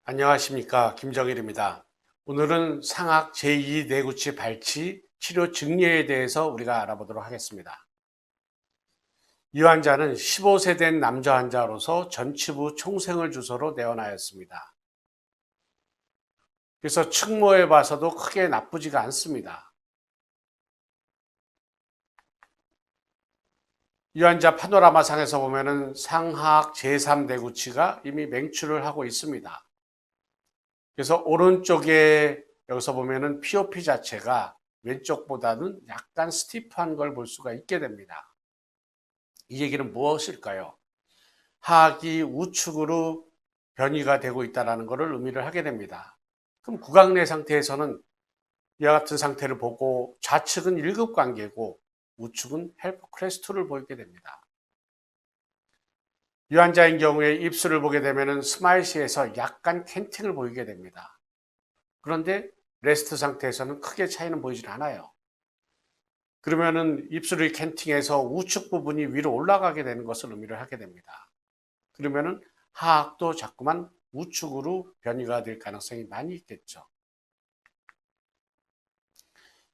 안녕하십니까, 김정일입니다. 오늘은 상악 제2 뇌구치 발치 치료 증례에 대해서 우리가 알아보도록 하겠습니다. 이 환자는 15세 된 남자 환자로서 전치부 총생을 주소로 내원하였습니다. 그래서 측모에 봐서도 크게 나쁘지가 않습니다. 이 환자 파노라마 상에서 보면은 상하악 제3 뇌구치가 이미 맹출을 하고 있습니다. 그래서 오른쪽에 여기서 보면은 POP 자체가 왼쪽보다는 약간 스티프한 걸 볼 수가 있게 됩니다. 이 얘기는 무엇일까요? 하악이 우측으로 변이가 되고 있다는 것을 의미를 하게 됩니다. 그럼 구강내 상태에서는 이와 같은 상태를 보고 좌측은 1급 관계고 우측은 헬프 크레스트를 보이게 됩니다. 이 환자인 경우에 입술을 보게 되면 스마일시에서 약간 캔팅을 보이게 됩니다. 그런데 레스트 상태에서는 크게 차이는 보이질 않아요. 그러면은 입술이 캔팅해서 우측 부분이 위로 올라가게 되는 것을 의미를 하게 됩니다. 그러면은 하악도 자꾸만 우측으로 변이가 될 가능성이 많이 있겠죠.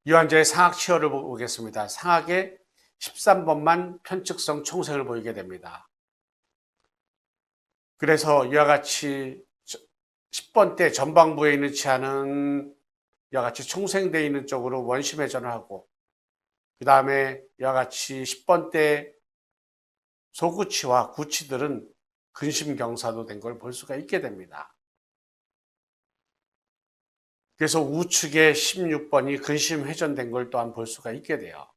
이 환자의 상악 치어를 보겠습니다. 상악의 13번만 편측성 총생을 보이게 됩니다. 그래서 이와 같이 10번 때 전방부에 있는 치아는 이와 같이 총생되어 있는 쪽으로 원심 회전을 하고, 그 다음에 이와 같이 10번 때 소구치와 구치들은 근심 경사도 된 걸 볼 수가 있게 됩니다. 그래서 우측에 16번이 근심 회전된 걸 또한 볼 수가 있게 돼요.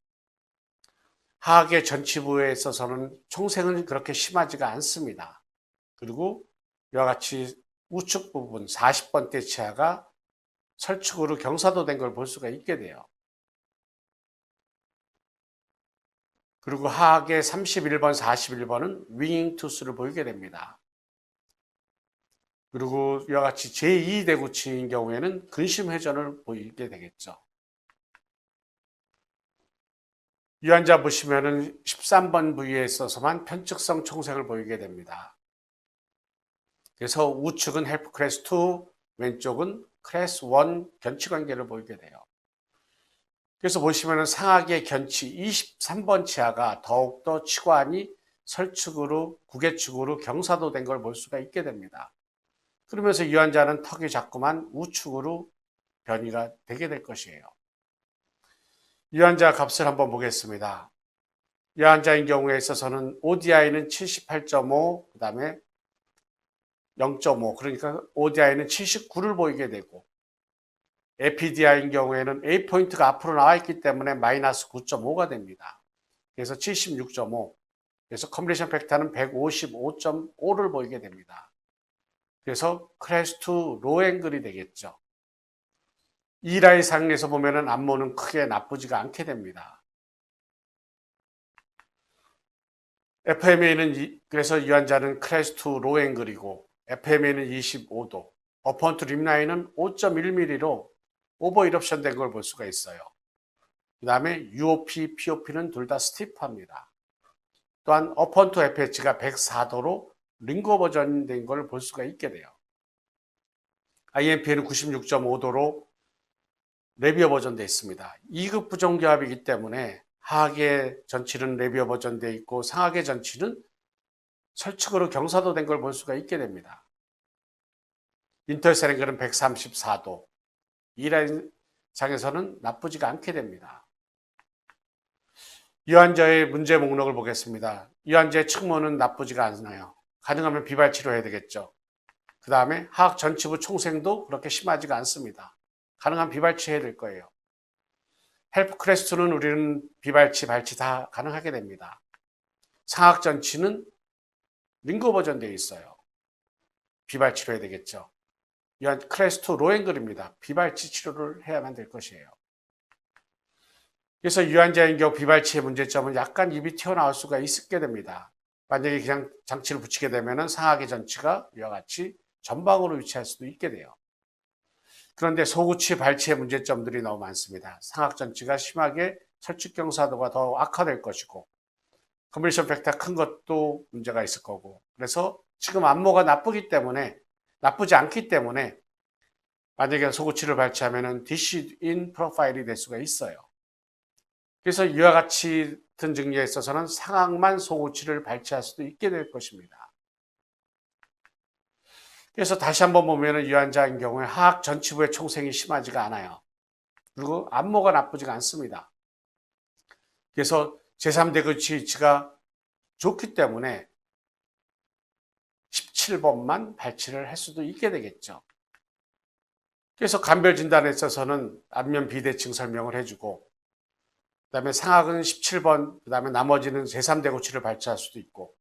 하악의 전치부에 있어서는 총생은 그렇게 심하지가 않습니다. 그리고 이와 같이 우측 부분 40번대 치아가 설축으로 경사도 된 걸 볼 수가 있게 돼요. 그리고 하악의 31번, 41번은 윙잉 투스를 보이게 됩니다. 그리고 이와 같이 제2 대구치인 경우에는 근심 회전을 보이게 되겠죠. 이 환자 보시면은 13번 부위에 있어서만 편측성 총생을 보이게 됩니다. 그래서 우측은 헬프 클래스 2, 왼쪽은 클래스 1 견치 관계를 보이게 돼요. 그래서 보시면은 상악의 견치 23번 치아가 더욱더 치관이 설축으로 구개축으로 경사도 된 걸 볼 수가 있게 됩니다. 그러면서 이 환자는 턱이 자꾸만 우측으로 변이가 되게 될 것이에요. 이 환자 값을 한번 보겠습니다. 이 환자인 경우에 있어서는 ODI는 78.5, 그 다음에 0.5, 그러니까 ODI는 79를 보이게 되고, APDI인 경우에는 A포인트가 앞으로 나와 있기 때문에 마이너스 9.5가 됩니다. 그래서 76.5, 그래서 컴플리션 팩터는 155.5를 보이게 됩니다. 그래서 클래스 2 로우 앵글이 되겠죠. 이 라인 상에서 보면은 안모는 크게 나쁘지가 않게 됩니다. FMA는 그래서 이 환자는 클래스 2 로우 앵글이고, FMA는 25도, 어펀트 립라인은 5.1mm로 오버 이럽션 된 걸 볼 수가 있어요. 그 다음에 UOP, POP는 둘 다 스티프합니다. 또한 어펀트 FH가 104도로 링거 버전된 걸 볼 수가 있게 돼요. IMP는 96.5도로 레비어 버전되어 있습니다. 2급 부정교합이기 때문에 하악의 전치는 레비어 버전되어 있고 상악의 전치는 설측으로 경사도 된 걸 볼 수가 있게 됩니다. 인터셀 앵글은 134도. 이 라인 상에서는 나쁘지가 않게 됩니다. 이 환자의 문제 목록을 보겠습니다. 이 환자의 측모는 나쁘지가 않아요. 가능하면 비발 치료해야 되겠죠. 그 다음에 하악 전치부 총생도 그렇게 심하지가 않습니다. 가능한 비발치 해야 될 거예요. 헬프 크레스트는 우리는 비발치, 발치 다 가능하게 됩니다. 상악 전치는 링거 버전 되어 있어요. 비발치로 해야 되겠죠. 이한 클래스 2 로앵글입니다. 비발치 치료를 해야만 될 것이에요. 그래서 이 환자인 경우 비발치의 문제점은 약간 입이 튀어나올 수가 있게 됩니다. 만약에 그냥 장치를 붙이게 되면 상악의 전치가 이와 같이 전방으로 위치할 수도 있게 돼요. 그런데 소구치, 발치의 문제점들이 너무 많습니다. 상악 전치가 심하게 설축 경사도가 더 악화될 것이고, 컨버션 팩터 큰 것도 문제가 있을 거고, 그래서 지금 안모가 나쁘기 때문에 나쁘지 않기 때문에 만약에 소고치를 발치하면 디시인 프로파일이 될 수가 있어요. 그래서 이와 같이 같은 증리에 있어서는 상악만 소고치를 발치할 수도 있게 될 것입니다. 그래서 다시 한번 보면 이 환자인 경우에 하악 전치부의 총생이 심하지가 않아요. 그리고 안모가 나쁘지가 않습니다. 그래서 제3대구치 위치가 좋기 때문에 17번만 발치를 할 수도 있게 되겠죠. 그래서 간별 진단에 있어서는 안면 비대칭 설명을 해주고, 그 다음에 상악은 17번, 그 다음에 나머지는 제3대구치를 발치할 수도 있고,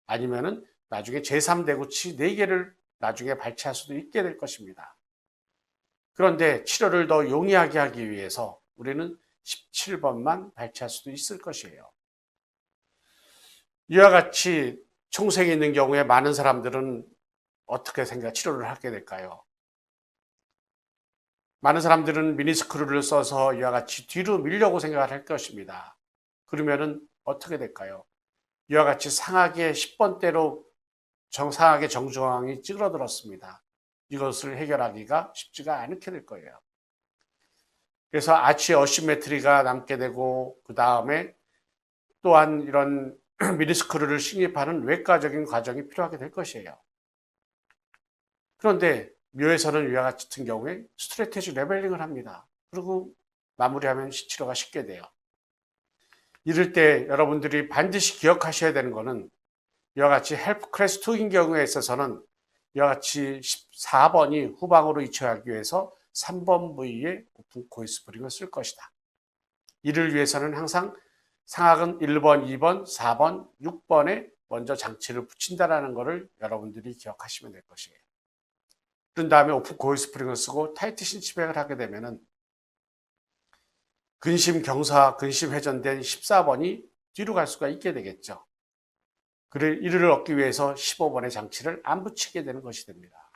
아니면은 나중에 제3대구치 4개를 나중에 발치할 수도 있게 될 것입니다. 그런데 치료를 더 용이하게 하기 위해서 우리는 17번만 발치할 수도 있을 것이에요. 이와 같이 총생이 있는 경우에 많은 사람들은 어떻게 치료를 하게 될까요? 많은 사람들은 미니스크루를 써서 이와 같이 뒤로 밀려고 생각을 할 것입니다. 그러면은 어떻게 될까요? 이와 같이 상악의 10번대로 상악의 정중앙이 찌그러들었습니다. 이것을 해결하기가 쉽지가 않게 될 거예요. 그래서 아치 어시메트리가 남게 되고, 그 다음에 또한 이런 미니스크루를 식립하는 외과적인 과정이 필요하게 될 것이에요. 그런데 묘에서는 이와 같은 경우에 스트레테지 레벨링을 합니다. 그리고 마무리하면 치료가 쉽게 돼요. 이럴 때 여러분들이 반드시 기억하셔야 되는 것은 이와 같이 헬프 클래스 2인 경우에 있어서는 이와 같이 14번이 후방으로 이체하기 위해서 3번 부위에 오픈 코일 스프링을 쓸 것이다. 이를 위해서는 항상 상악은 1번, 2번, 4번, 6번에 먼저 장치를 붙인다는 것을 여러분들이 기억하시면 될 것이에요. 그런 다음에 오픈 코일 스프링을 쓰고 타이트 신치백을 하게 되면은 근심 경사, 근심 회전된 14번이 뒤로 갈 수가 있게 되겠죠. 이를 얻기 위해서 15번의 장치를 안 붙이게 되는 것이 됩니다.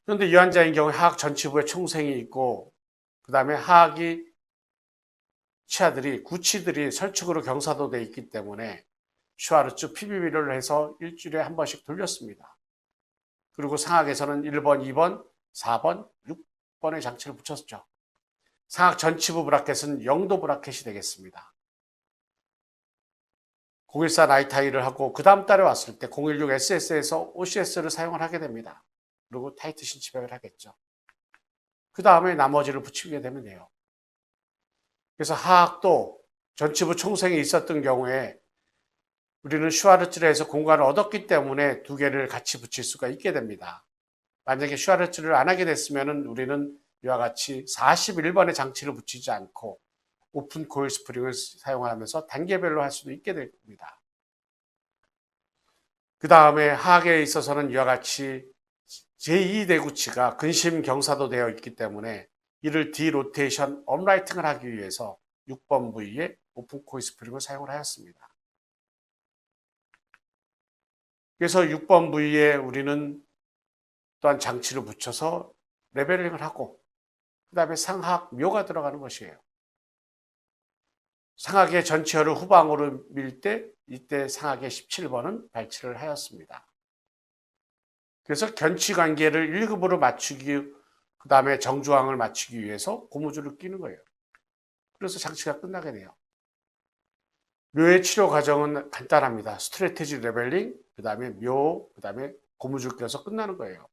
그런데 이 환자인 경우에 하악 전치부에 총생이 있고, 그 다음에 하악이 구치들이 설축으로 경사도되어 있기 때문에 슈와르츠 PBB를 해서 일주일에 한 번씩 돌렸습니다. 그리고 상악에서는 1번, 2번, 4번, 6번의 장치를 붙였죠. 상악 전치부 브라켓은 0도 브라켓이 되겠습니다. 014 나이타이를 하고 그 다음 달에 왔을 때 016 SS에서 OCS를 사용을 하게 됩니다. 그리고 타이트 신치백을 하겠죠. 그 다음에 나머지를 붙이게 되면 돼요. 그래서 하악도 전치부 총생이 있었던 경우에 우리는 슈와르츠를 해서 공간을 얻었기 때문에 2개를 같이 붙일 수가 있게 됩니다. 만약에 슈와르츠를 안 하게 됐으면 우리는 이와 같이 41번의 장치를 붙이지 않고 오픈 코일 스프링을 사용하면서 단계별로 할 수도 있게 됩니다. 그 다음에 하악에 있어서는 이와 같이 제2대구치가 근심 경사도 되어 있기 때문에 이를 디로테이션 업라이팅을 하기 위해서 6번 부위에 오픈 코일 스프링을 사용을 하였습니다. 그래서 6번 부위에 우리는 또한 장치를 붙여서 레벨링을 하고 그 다음에 상악 묘가 들어가는 것이에요. 상악의 전치혈을 후방으로 밀 때 이때 상악의 17번은 발치를 하였습니다. 그래서 견치 관계를 1급으로 맞추기, 그 다음에 정중앙을 맞추기 위해서 고무줄을 끼는 거예요. 그래서 장치가 끝나게 돼요. 묘의 치료 과정은 간단합니다. 스트레테지 레벨링, 그 다음에 묘, 그 다음에 고무줄 껴서 끝나는 거예요.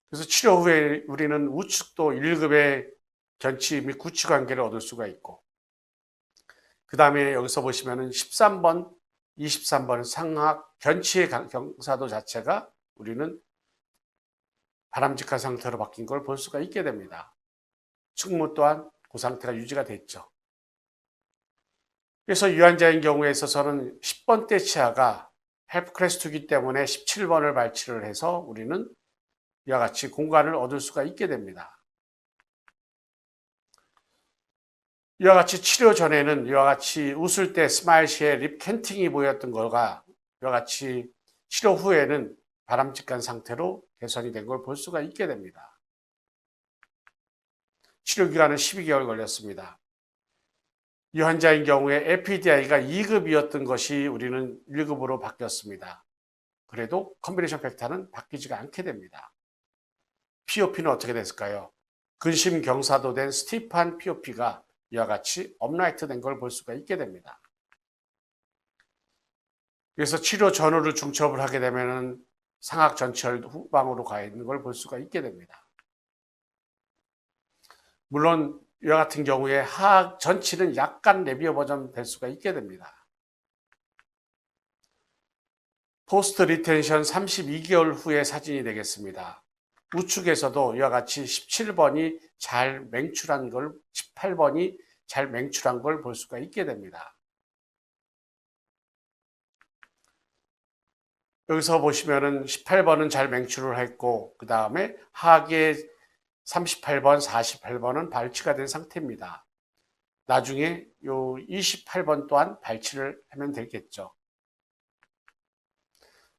그래서 치료 후에 우리는 우측도 1급의 견치 및 구치 관계를 얻을 수가 있고, 그 다음에 여기서 보시면은 13번, 23번 상악 견치의 경사도 자체가 우리는 바람직한 상태로 바뀐 걸 볼 수가 있게 됩니다. 측무 또한 그 상태가 유지가 됐죠. 그래서 이 환자인 경우에 있어서는 10번대 치아가 헬프 클래스 2이기 때문에 17번을 발치를 해서 우리는 이와 같이 공간을 얻을 수가 있게 됩니다. 이와 같이 치료 전에는 이와 같이 웃을 때 스마일 시에 립 캔팅이 보였던 거가 이와 같이 치료 후에는 바람직한 상태로 개선이 된 걸 볼 수가 있게 됩니다. 치료 기간은 12개월 걸렸습니다. 이 환자인 경우에 APDI가 2급이었던 것이 우리는 1급으로 바뀌었습니다. 그래도 컨비네이션 팩터는 바뀌지가 않게 됩니다. POP는 어떻게 됐을까요? 근심 경사도된 스티프한 POP가 이와 같이 업라이트 된 걸 볼 수가 있게 됩니다. 그래서 치료 전후로 중첩을 하게 되면 상악 전철 후방으로 가 있는 걸 볼 수가 있게 됩니다. 물론 이와 같은 경우에 하악 전치는 약간 내비어 버전 될 수가 있게 됩니다. 포스트 리텐션 32개월 후의 사진이 되겠습니다. 우측에서도 이와 같이 17번이 잘 맹출한 걸, 18번이 잘 맹출한 걸 볼 수가 있게 됩니다. 여기서 보시면은 18번은 잘 맹출을 했고, 그 다음에 하악의 38번, 48번은 발치가 된 상태입니다. 나중에 요 28번 또한 발치를 하면 되겠죠.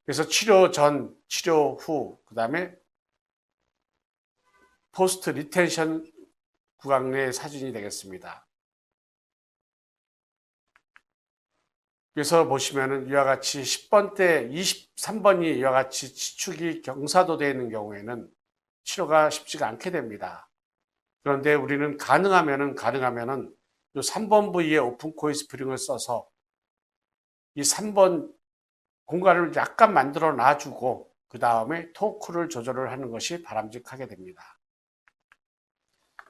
그래서 치료 전, 치료 후, 그 다음에 포스트 리텐션 구강 내 사진이 되겠습니다. 그래서 보시면은 이와 같이 10번 때 23번이 이와 같이 지축이 경사도되어 있는 경우에는 치료가 쉽지가 않게 됩니다. 그런데 우리는 가능하면은 이 3번 부위에 오픈 코일 스프링을 써서 이 3번 공간을 약간 만들어 놔주고 그 다음에 토크를 조절을 하는 것이 바람직하게 됩니다.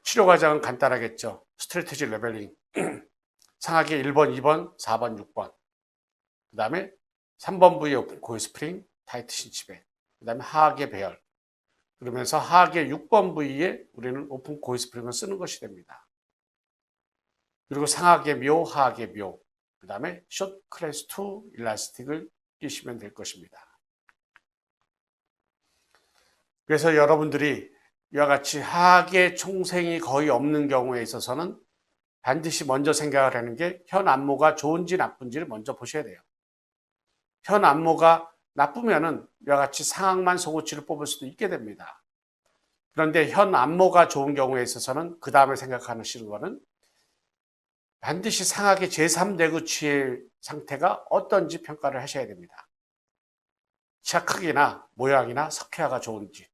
치료 과정은 간단하겠죠. 스트래티지 레벨링, 상하계 1번, 2번, 4번, 6번, 그 다음에 3번 부위에 오픈 코일 스프링, 타이트 신치배, 그 다음에 하악의 배열, 그러면서 하악의 6번 부위에 우리는 오픈 코일 스프링을 쓰는 것이 됩니다. 그리고 상하계 묘, 하악의 묘, 그 다음에 숏 클래스 2 일라스틱을 끼시면 될 것입니다. 그래서 여러분들이 이와 같이 하악의 총생이 거의 없는 경우에 있어서는 반드시 먼저 생각을 하는 게 현 안모가 좋은지 나쁜지를 먼저 보셔야 돼요. 현 안모가 나쁘면은 이와 같이 상악만 송우치를 뽑을 수도 있게 됩니다. 그런데 현 안모가 좋은 경우에 있어서는 그 다음에 생각하시는 거는 반드시 상악의 제3대구치의 상태가 어떤지 평가를 하셔야 됩니다. 치아 크기나 모양이나 석회화가 좋은지.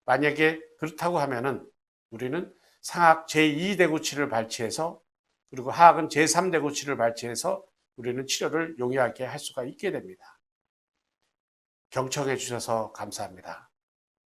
만약에 그렇다고 하면은 우리는 상악 제2대구치를 발치해서 그리고 하악은 제3대구치를 발치해서 우리는 치료를 용이하게 할 수가 있게 됩니다. 경청해 주셔서 감사합니다.